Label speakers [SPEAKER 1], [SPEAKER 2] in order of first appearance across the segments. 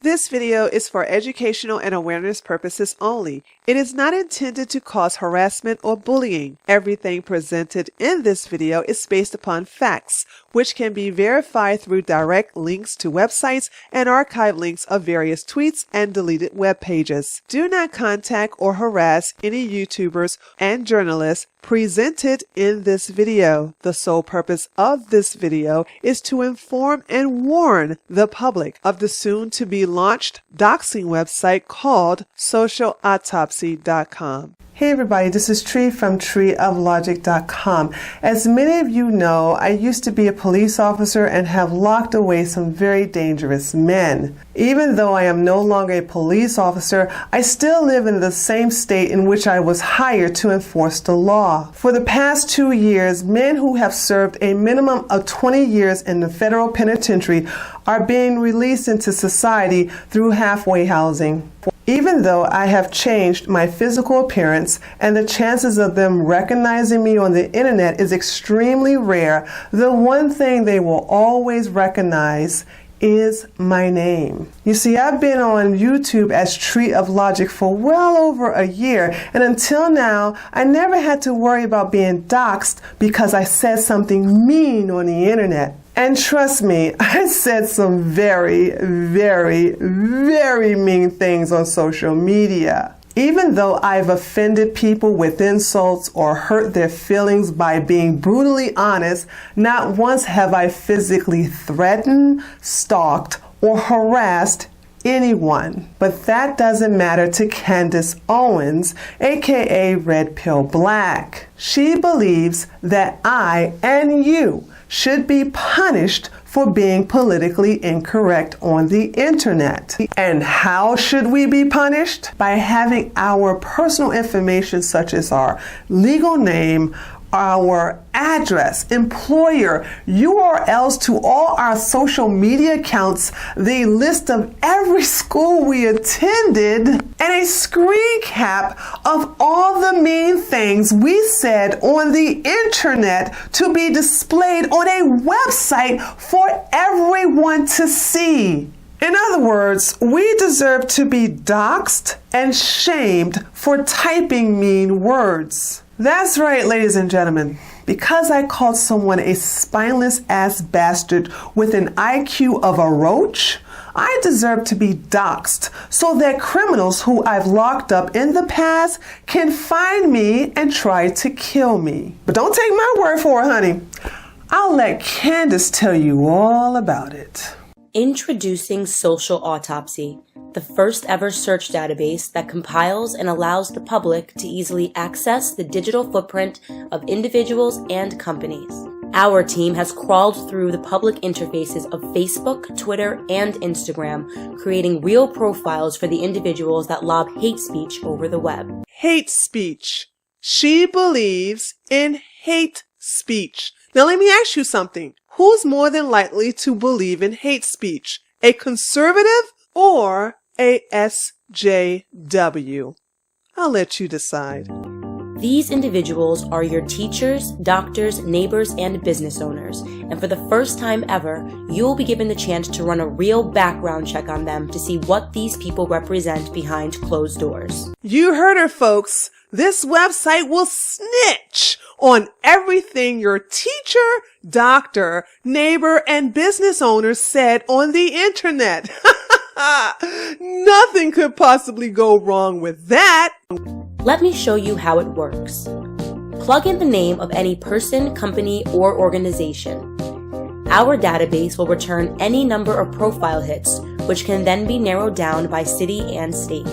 [SPEAKER 1] This video is for educational and awareness purposes only. It is not intended to cause harassment or bullying. Everything presented in this video is based upon facts, which can be verified through direct links to websites and archive links of various tweets and deleted web pages. Do not contact or harass any YouTubers and journalists presented in this video. The sole purpose of this video is to inform and warn the public of the soon-to-be launched doxing website called Social Autopsy.com. Hey everybody, this is Tree from treeoflogic.com. As many of you know, I used to be a police officer and have locked away some very dangerous men. Even though I am no longer a police officer, I still live in the same state in which I was hired to enforce the law. For the past 2 years, men who have served a minimum of 20 years in the federal penitentiary are being released into society through halfway housing. Even though I have changed my physical appearance and the chances of them recognizing me on the internet is extremely rare, the one thing they will always recognize is my name. You see, I've been on YouTube as Tree of Logic for well over a year, and until now, I never had to worry about being doxxed because I said something mean on the internet. And trust me, I said some very, very, very mean things on social media. Even though I've offended people with insults or hurt their feelings by being brutally honest, not once have I physically threatened, stalked, or harassed anyone. But that doesn't matter to Candace Owens, aka Red Pill Black. She believes that I and you should be punished for being politically incorrect on the internet. And how should we be punished? By having our personal information such as our legal name, our address, employer, URLs to all our social media accounts, the list of every school we attended, and a screen cap of all the mean things we said on the internet to be displayed on a website for everyone to see. In other words, we deserve to be doxxed and shamed for typing mean words. That's right, ladies and gentlemen. Because I called someone a spineless ass bastard with an IQ of a roach, I deserve to be doxxed so that criminals who I've locked up in the past can find me and try to kill me. But don't take my word for it, honey. I'll let Candace tell you all about it.
[SPEAKER 2] Introducing Social Autopsy, the first ever search database that compiles and allows the public to easily access the digital footprint of individuals and companies. Our team has crawled through the public interfaces of Facebook, Twitter, and Instagram, creating real profiles for the individuals that lob hate speech over the web.
[SPEAKER 1] Hate speech. She believes in hate speech. Now let me ask you something. Who's more than likely to believe in hate speech? A conservative or a SJW? I'll let you decide.
[SPEAKER 2] These individuals are your teachers, doctors, neighbors, and business owners. And for the first time ever, you'll be given the chance to run a real background check on them to see what these people represent behind closed doors.
[SPEAKER 1] You heard her, folks. This website will snitch on everything your teacher, doctor, neighbor, and business owner said on the internet. Nothing could possibly go wrong with that.
[SPEAKER 2] Let me show you how it works. Plug in the name of any person, company, or organization. Our database will return any number of profile hits, which can then be narrowed down by city and state.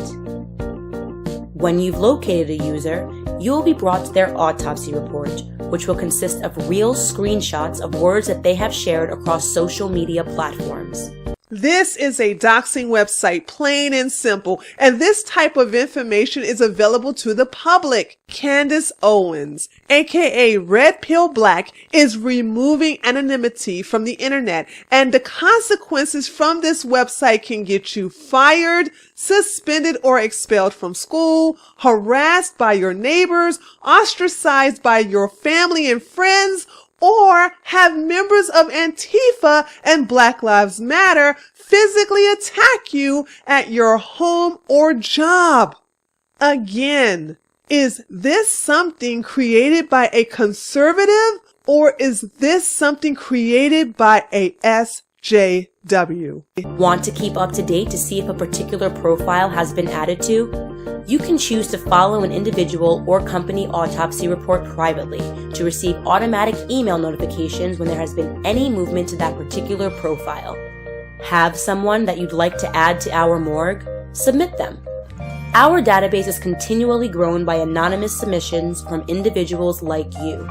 [SPEAKER 2] When you've located a user, you will be brought to their autopsy report, which will consist of real screenshots of words that they have shared across social media platforms.
[SPEAKER 1] This is a doxing website, plain and simple, and this type of information is available to the public. Candace Owens, aka Red Pill Black, is removing anonymity from the internet, and the consequences from this website can get you fired, suspended or expelled from school, harassed by your neighbors, ostracized by your family and friends, or have members of Antifa and Black Lives Matter physically attack you at your home or job. Again, is this something created by a conservative, or is this something created by a SJW?
[SPEAKER 2] Want to keep up to date to see if a particular profile has been added to? You can choose to follow an individual or company autopsy report privately to receive automatic email notifications when there has been any movement to that particular profile. Have someone that you'd like to add to our morgue? Submit them. Our database is continually grown by anonymous submissions from individuals like you.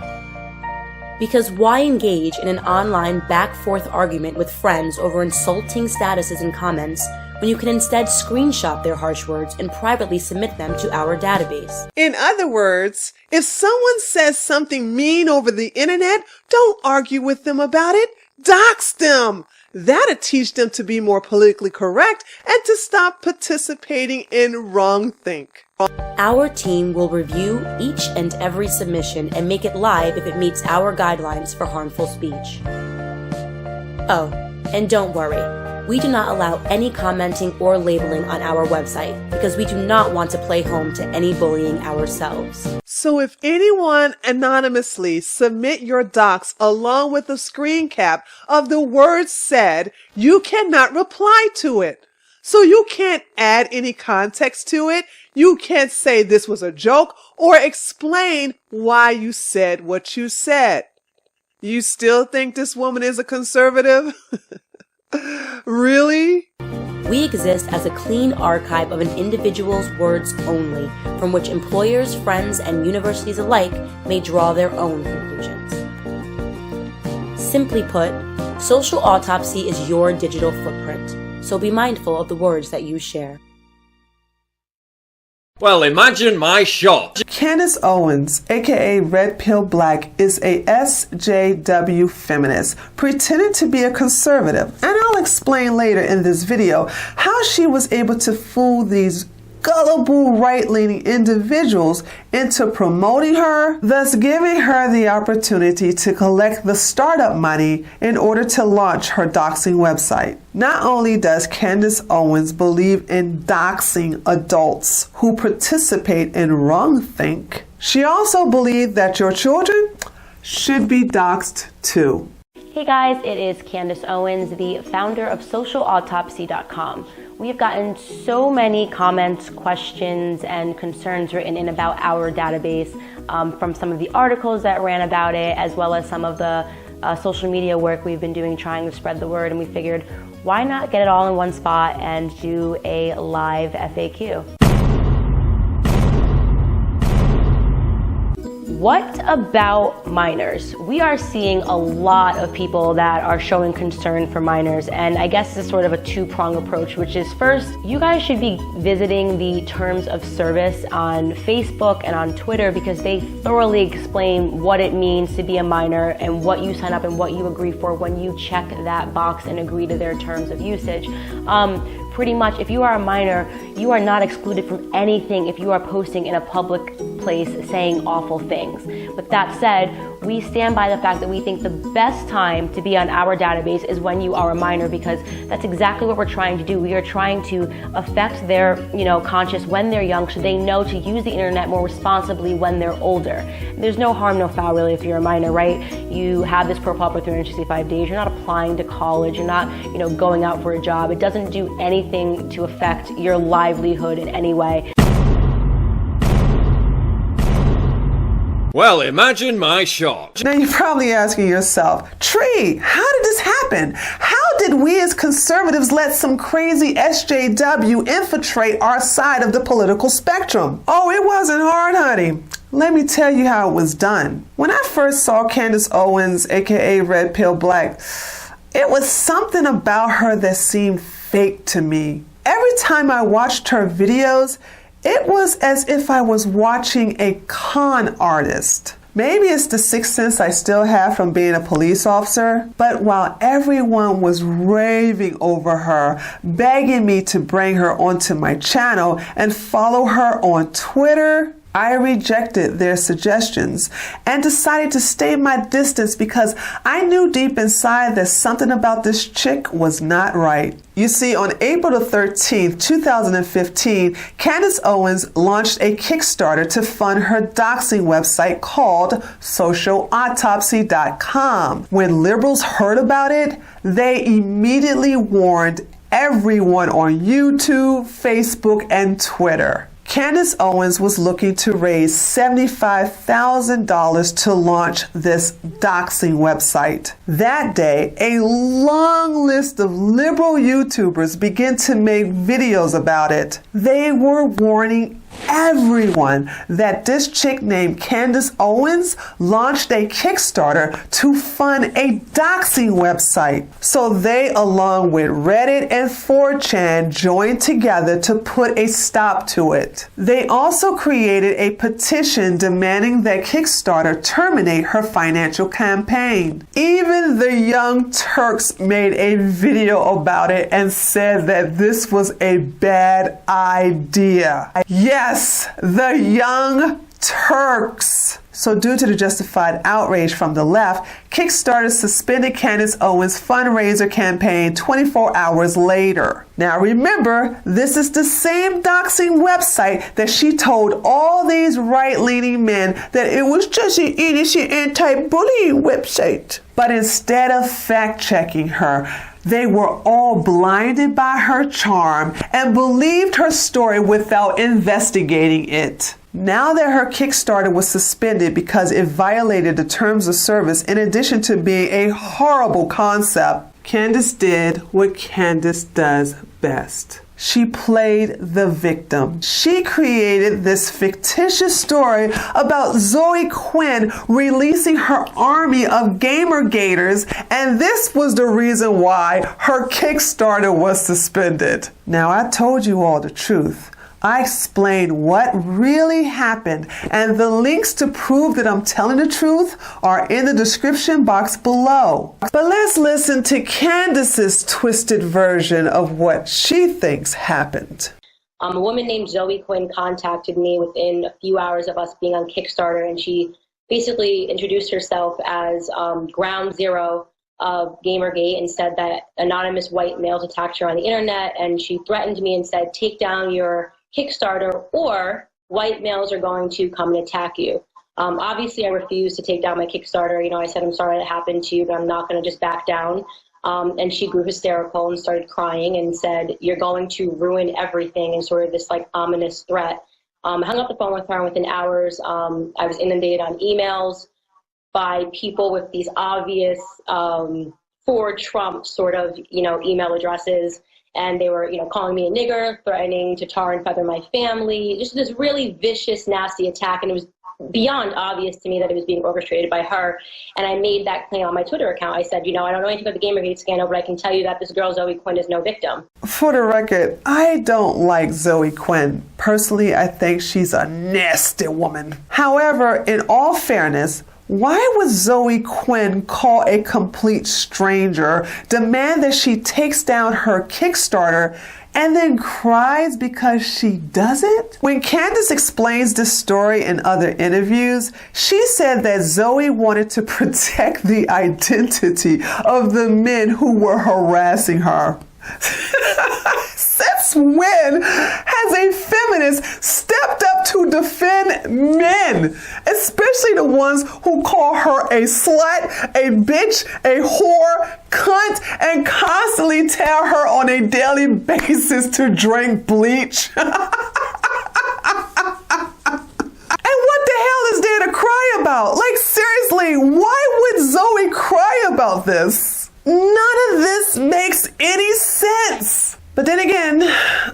[SPEAKER 2] Because why engage in an online back-forth argument with friends over insulting statuses and comments when you can instead screenshot their harsh words and privately submit them to our database?
[SPEAKER 1] In other words, if someone says something mean over the internet, don't argue with them about it. Dox them. That'll teach them to be more politically correct and to stop participating in wrongthink.
[SPEAKER 2] Our team will review each and every submission and make it live if it meets our guidelines for harmful speech. Oh, and don't worry, we do not allow any commenting or labeling on our website because we do not want to play home to any bullying ourselves.
[SPEAKER 1] So if anyone anonymously submit your docs along with a screen cap of the words said, you cannot reply to it. So you can't add any context to it. You can't say this was a joke or explain why you said what you said. You still think this woman is a conservative? Really?
[SPEAKER 2] We exist as a clean archive of an individual's words only, from which employers, friends, and universities alike may draw their own conclusions. Simply put, Social Autopsy is your digital footprint, so be mindful of the words that you share.
[SPEAKER 3] Well, imagine my shock.
[SPEAKER 1] Candace Owens, aka Red Pill Black, is a SJW feminist, pretending to be a conservative. And I'll explain later in this video how she was able to fool these gullible right-leaning individuals into promoting her, thus giving her the opportunity to collect the startup money in order to launch her doxing website. Not only does Candace Owens believe in doxing adults who participate in wrongthink, she also believes that your children should be doxed too.
[SPEAKER 4] Hey guys, it is Candace Owens, the founder of socialautopsy.com. We have gotten so many comments, questions, and concerns written in about our database from some of the articles that ran about it, as well as some of the social media work we've been doing trying to spread the word, and we figured, why not get it all in one spot and do a live FAQ? What about minors? We are seeing a lot of people that are showing concern for minors, and I guess this is sort of a two-pronged approach, which is first, you guys should be visiting the terms of service on Facebook and on Twitter because they thoroughly explain what it means to be a minor and what you sign up and what you agree for when you check that box and agree to their terms of usage. Pretty much, if you are a minor, you are not excluded from anything if you are posting in a public place saying awful things. With that said, we stand by the fact that we think the best time to be on our database is when you are a minor, because that's exactly what we're trying to do. We are trying to affect their, conscious when they're young, so they know to use the internet more responsibly when they're older. There's no harm, no foul really if you're a minor, right? You have this profile for 365 days. You're not applying to college. You're not, going out for a job. It doesn't do anything to affect your livelihood in any way.
[SPEAKER 3] Well, imagine my shock.
[SPEAKER 1] Now you're probably asking yourself, Tree, how did this happen? How did we as conservatives let some crazy SJW infiltrate our side of the political spectrum? Oh, it wasn't hard, honey. Let me tell you how it was done. When I first saw Candace Owens, aka Red Pill Black, it was something about her that seemed fake to me. Every time I watched her videos, it was as if I was watching a con artist. Maybe it's the sixth sense I still have from being a police officer, but while everyone was raving over her, begging me to bring her onto my channel and follow her on Twitter, I rejected their suggestions and decided to stay my distance because I knew deep inside that something about this chick was not right. You see, on April the 13th, 2015, Candace Owens launched a Kickstarter to fund her doxing website called Social Autopsy.com. When liberals heard about it, they immediately warned everyone on YouTube, Facebook, and Twitter. Candace Owens was looking to raise $75,000 to launch this doxing website. That day, a long list of liberal YouTubers began to make videos about it. They were warning everyone that this chick named Candace Owens launched a Kickstarter to fund a doxing website. So they, along with Reddit and 4chan, joined together to put a stop to it. They also created a petition demanding that Kickstarter terminate her financial campaign. Even the Young Turks made a video about it and said that this was a bad idea. Yes, the Young Turks. So due to the justified outrage from the left, Kickstarter suspended Candace Owens' fundraiser campaign 24 hours later. Now remember, this is the same doxing website that she told all these right-leaning men that it was just an innocent anti-bullying website. But instead of fact-checking her, they were all blinded by her charm and believed her story without investigating it. Now that her Kickstarter was suspended because it violated the terms of service in addition to being a horrible concept, Candace did what Candace does best. She played the victim. She created this fictitious story about Zoe Quinn releasing her army of gamergators, and this was the reason why her Kickstarter was suspended. Now, I told you all the truth. I explained what really happened, and the links to prove that I'm telling the truth are in the description box below. But let's listen to Candace's twisted version of what she thinks happened.
[SPEAKER 4] A woman named Zoe Quinn contacted me within a few hours of us being on Kickstarter, and she basically introduced herself as ground zero of Gamergate and said that anonymous white males attacked her on the internet, and she threatened me and said, take down your Kickstarter or white males are going to come and attack you. Obviously, I refused to take down my Kickstarter. You know, I said, I'm sorry that happened to you, but I'm not going to just back down. And she grew hysterical and started crying and said, you're going to ruin everything, and sort of this like ominous threat. I hung up the phone with her, and within hours, I was inundated on emails by people with these obvious for Trump sort of, you know, email addresses. And they were, you know, calling me a nigger, threatening to tar and feather my family. Just this really vicious, nasty attack. And it was beyond obvious to me that it was being orchestrated by her. And I made that claim on my Twitter account. I said, you know, I don't know anything about the Gamergate scandal, but I can tell you that this girl, Zoe Quinn, is no victim.
[SPEAKER 1] For the record, I don't like Zoe Quinn. Personally, I think she's a nasty woman. However, in all fairness, why would Zoe Quinn call a complete stranger, demand that she takes down her Kickstarter, and then cries because she doesn't? When Candace explains this story in other interviews, she said that Zoe wanted to protect the identity of the men who were harassing her. Since when has a feminist stepped up to defend men, especially the ones who call her a slut, a bitch, a whore, cunt, and constantly tell her on a daily basis to drink bleach? And what the hell is there to cry about? Like, seriously, why would Zoe cry about this? None of this makes any sense. But then again,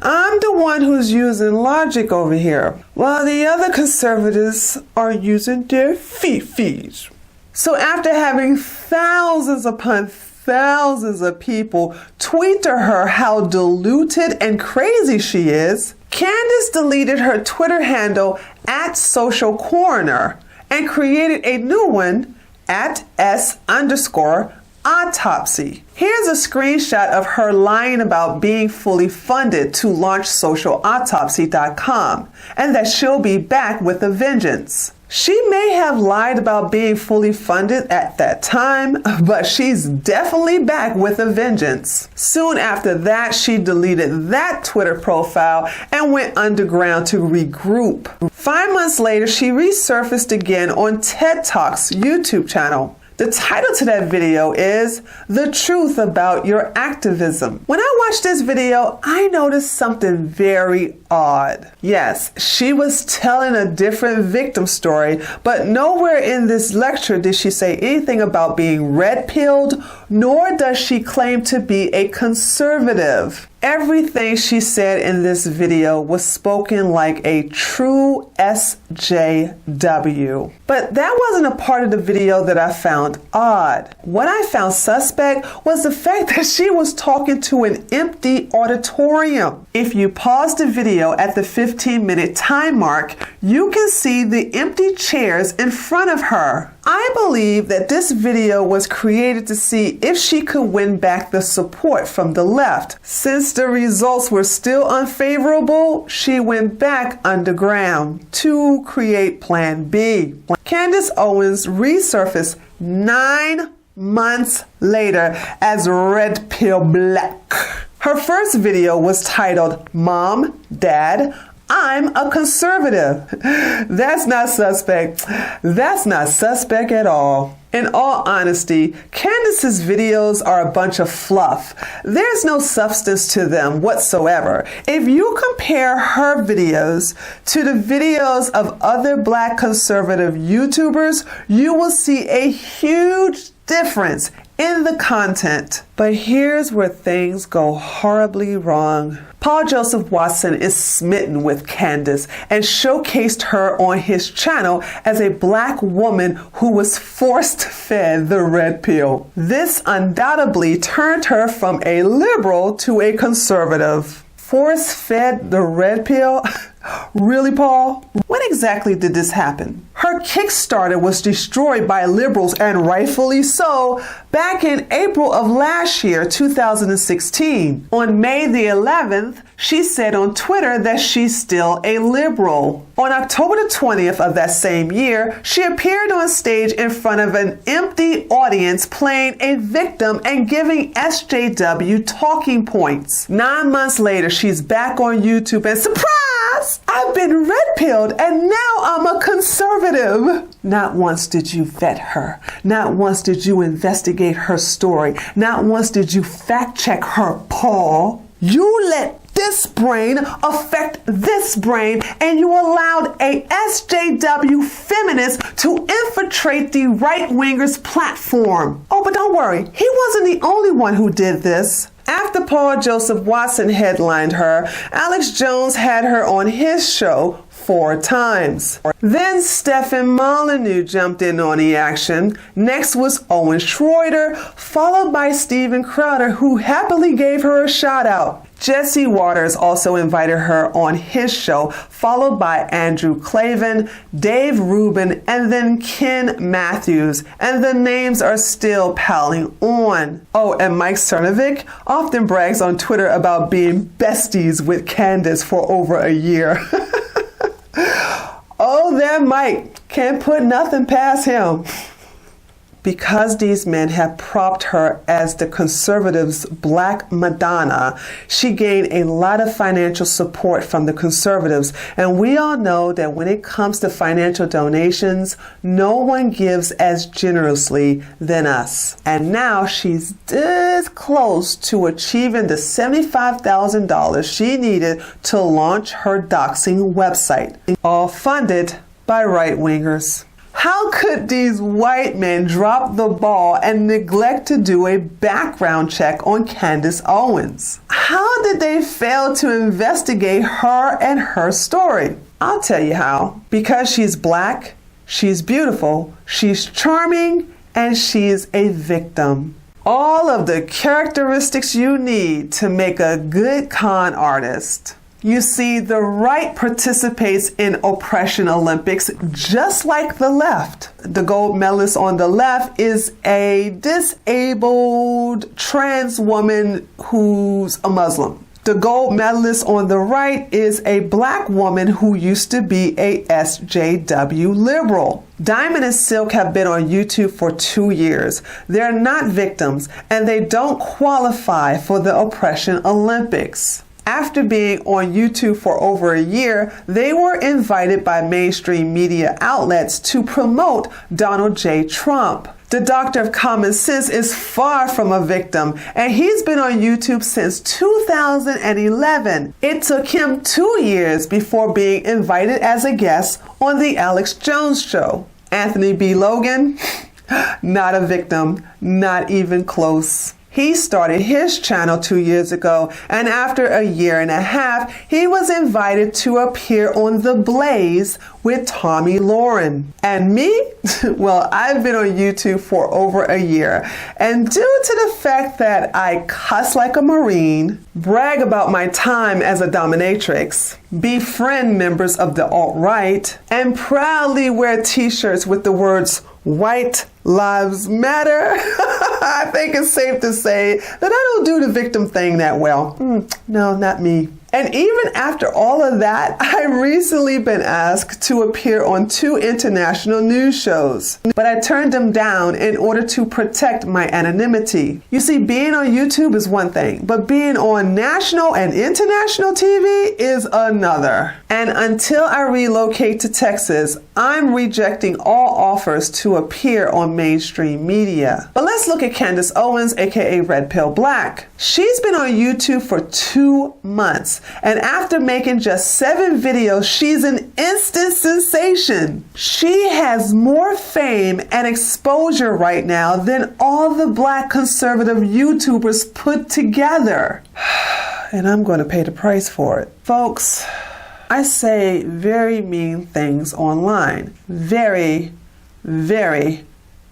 [SPEAKER 1] I'm the one who's using logic over here, while the other conservatives are using their fifis. So after having thousands upon thousands of people tweet to her how deluded and crazy she is, Candace deleted her Twitter handle @socialcoroner and created a new one @S__. Autopsy. Here's a screenshot of her lying about being fully funded to launch socialautopsy.com and that she'll be back with a vengeance. She may have lied about being fully funded at that time, but she's definitely back with a vengeance. Soon after that, she deleted that Twitter profile and went underground to regroup. 5 months later, she resurfaced again on TED Talk's YouTube channel. The title to that video is The Truth About Your Activism. When I watched this video, I noticed something very odd. Yes, she was telling a different victim story, but nowhere in this lecture did she say anything about being red-pilled, nor does she claim to be a conservative. Everything she said in this video was spoken like a true SJW. But that wasn't a part of the video that I found odd. What I found suspect was the fact that she was talking to an empty auditorium. If you pause the video at the 15-minute time mark, you can see the empty chairs in front of her. I believe that this video was created to see if she could win back the support from the left. Since the results were still unfavorable, she went back underground to create Plan B. Candace Owens resurfaced 9 months later as Red Pill Black. Her first video was titled, Mom, Dad, I'm a conservative. That's not suspect. That's not suspect at all. In all honesty, Candace's videos are a bunch of fluff. There's no substance to them whatsoever. If you compare her videos to the videos of other Black conservative YouTubers, you will see a huge difference in the content. But here's where things go horribly wrong. Paul Joseph Watson is smitten with Candace and showcased her on his channel as a Black woman who was force-fed the red pill. This undoubtedly turned her from a liberal to a conservative. Force-fed the red pill? Really, Paul? When exactly did this happen? Her Kickstarter was destroyed by liberals, and rightfully so, back in April of last year, 2016. On May the 11th, she said on Twitter that she's still a liberal. On October the 20th of that same year, she appeared on stage in front of an empty audience playing a victim and giving SJW talking points. 9 months later, she's back on YouTube and surprise! I've been red-pilled and now I'm a conservative. Not once did you vet her. Not once did you investigate her story. Not once did you fact-check her, Paul. You let this brain affect this brain, and you allowed a SJW feminist to infiltrate the right-wingers' platform. Oh, but don't worry, he wasn't the only one who did this. After Paul Joseph Watson headlined her, Alex Jones had her on his show 4 times. Then Stephen Molyneux jumped in on the action. Next was Owen Schroeder, followed by Steven Crowder, who happily gave her a shout out. Jesse Waters also invited her on his show, followed by Andrew Clavin, Dave Rubin, and then Ken Matthews. And the names are still piling on. Oh, and Mike Cernovic often brags on Twitter about being besties with Candace for over a year. Oh, that Mike can't put nothing past him. Because these men have propped her as the conservatives' Black Madonna, she gained a lot of financial support from the conservatives. And we all know that when it comes to financial donations, no one gives as generously than us. And now she's this close to achieving the $75,000 she needed to launch her doxing website, all funded by right-wingers. How could these white men drop the ball and neglect to do a background check on Candace Owens? How did they fail to investigate her and her story? I'll tell you how. Because she's Black, she's beautiful, she's charming, and she's a victim. All of the characteristics you need to make a good con artist. You see, the right participates in oppression Olympics just like the left. The gold medalist on the left is a disabled trans woman who's a Muslim. The gold medalist on the right is a black woman who used to be a SJW liberal. Diamond and Silk have been on YouTube for 2 years. They're not victims, and they don't qualify for the Oppression Olympics. After being on YouTube for over a year, they were invited by mainstream media outlets to promote Donald J. Trump. The doctor of common sense is far from a victim, and he's been on YouTube since 2011. It took him 2 years before being invited as a guest on The Alex Jones Show. Anthony B. Logan, not a victim, not even close. He started his channel 2 years ago, and after a year and a half, he was invited to appear on The Blaze with Tommy Lauren. And me? Well, I've been on YouTube for over a year, and due to the fact that I cuss like a Marine, brag about my time as a dominatrix, befriend members of the alt-right, and proudly wear t-shirts with the words "White Lives Matter," I think it's safe to say that I don't do the victim thing that well. No, not me. And even after all of that, I've recently been asked to appear on 2 international news shows, but I turned them down in order to protect my anonymity. You see, being on YouTube is one thing, but being on national and international TV is another. And until I relocate to Texas, I'm rejecting all offers to appear on mainstream media. But let's look at Candace Owens, aka Red Pill Black. She's been on YouTube for 2 months. And after making just 7 videos, she's an instant sensation. She has more fame and exposure right now than all the black conservative YouTubers put together. And I'm going to pay the price for it. Folks, I say very mean things online. Very, very,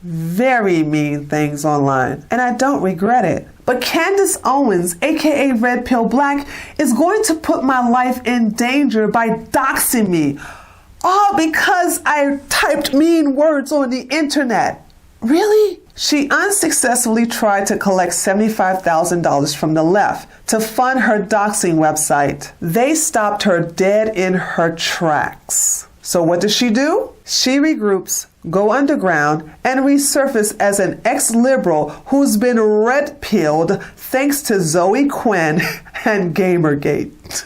[SPEAKER 1] very mean things online. And I don't regret it. But Candace Owens, aka Red Pill Black, is going to put my life in danger by doxing me. All because I typed mean words on the internet. Really? She unsuccessfully tried to collect $75,000 from the left to fund her doxing website. They stopped her dead in her tracks. So what does she do? She regroups, go underground, and resurface as an ex-liberal who's been red-pilled thanks to Zoe Quinn and Gamergate.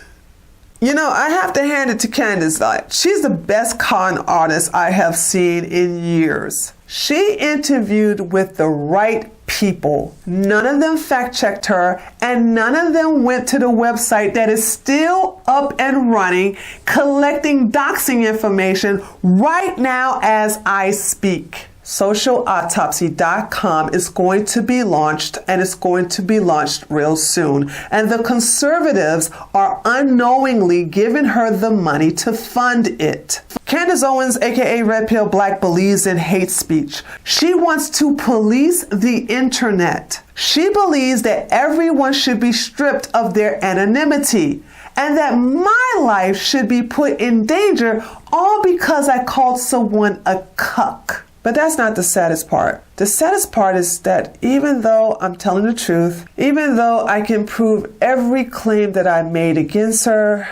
[SPEAKER 1] You know, I have to hand it to Candace. She's the best con artist I have seen in years. She interviewed with the right people. None of them fact-checked her, and none of them went to the website that is still up and running, collecting doxing information right now as I speak. SocialAutopsy.com is going to be launched, and it's going to be launched real soon. And the conservatives are unknowingly giving her the money to fund it. Candace Owens, aka Red Pill Black, believes in hate speech. She wants to police the internet. She believes that everyone should be stripped of their anonymity, and that my life should be put in danger all because I called someone a cuck. But that's not the saddest part. The saddest part is that even though I'm telling the truth, even though I can prove every claim that I made against her,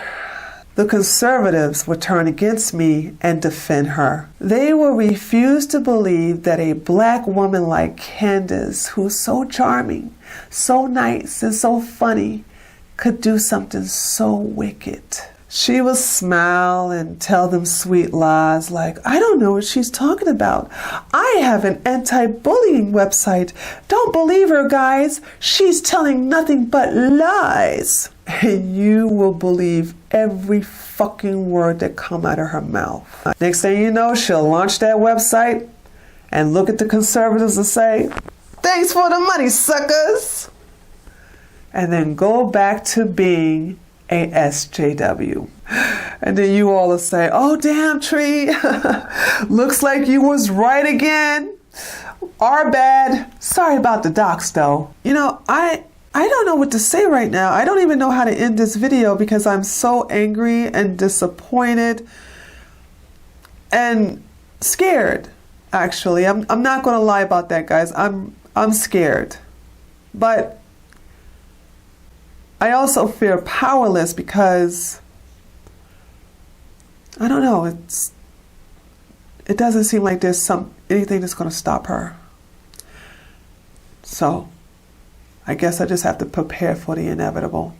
[SPEAKER 1] the conservatives will turn against me and defend her. They will refuse to believe that a black woman like Candace, who's so charming, so nice, and so funny, could do something so wicked. She will smile and tell them sweet lies like, I don't know what she's talking about. I have an anti-bullying website. Don't believe her, guys. She's telling nothing but lies. And you will believe every fucking word that come out of her mouth. Next thing you know, she'll launch that website and look at the conservatives and say, thanks for the money, suckers. And then go back to being a SJW. And then you all will say, oh damn, Tree, looks like you was right again. Our bad. Sorry about the docs though. You know, I I don't know what to say right now. I don't even know how to end this video because I'm so angry and disappointed and scared. Actually, I'm not going to lie about that, guys. I'm scared. But I also feel powerless because I don't know, it doesn't seem like there's anything that's going to stop her. So I guess I just have to prepare for the inevitable.